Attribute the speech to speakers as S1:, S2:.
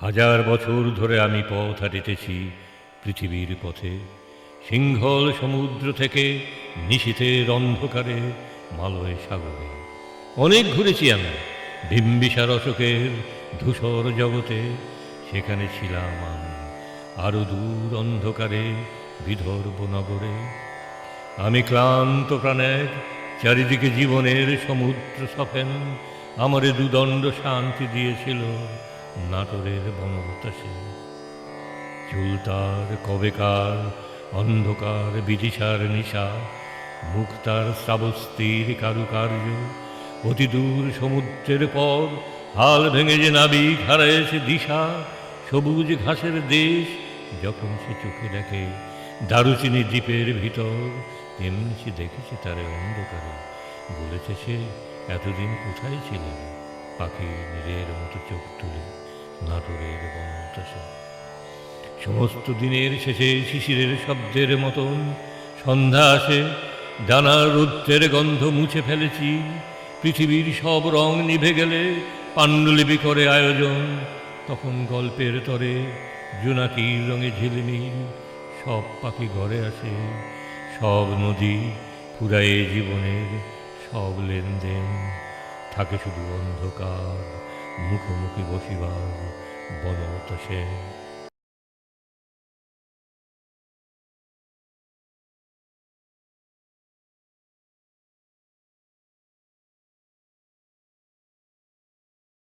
S1: হাজার বছর ধরে আমি পথ হাঁটিতেছি পৃথিবীর পথে, সিংহল সমুদ্র থেকে নিশীথের অন্ধকারে মালয় সাগরে। অনেক ঘুরেছি আমি বিম্বিসার অশোকের ধূসর জগতে, সেখানে ছিলাম আমি আরো দূর অন্ধকারে বিদর্ভ নগরে। আমি ক্লান্ত প্রাণের, চারিদিকে জীবনের সমুদ্র সফেন, আমারে দুদণ্ড শান্তি দিয়েছিল নাটোরের বনবাতাসে। চুল তার কবেকার অন্ধকার বিদিশার নিশা, মুখ তার শ্রাবস্তির কারুকার্য, অতি দূর সমুদ্রের পর হাল ভেঙে যে নাবিক হারায়েছে দিশা। সবুজ ঘাসের দেশ যখন সে চোখে দেখে দারুচিনি দ্বীপের ভিতর, তেমনি সে দেখেছে তারে অন্ধকারে। বলেছে সে, এতদিন কোথায় ছিলেন? পাখি নীরের মতো চোখ তুলে নাটোরের বনবাতাসে। সমস্ত দিনের শেষে শিশিরের শব্দের মতন সন্ধ্যা আসে, ডানার রৌদ্রের গন্ধ মুছে ফেলেছি। পৃথিবীর সব রং নিভে গেলে পাণ্ডুলিপি করে আয়োজন, তখন গল্পের তরে জোনাকির রঙে ঝিলমিল সব পাখি ঘরে আসে। সব নদী ফুরায়ে জীবনের সব লেনদেন, থাকে শুধু অন্ধকার মুখোমুখি বসিবার বনবাতাসে।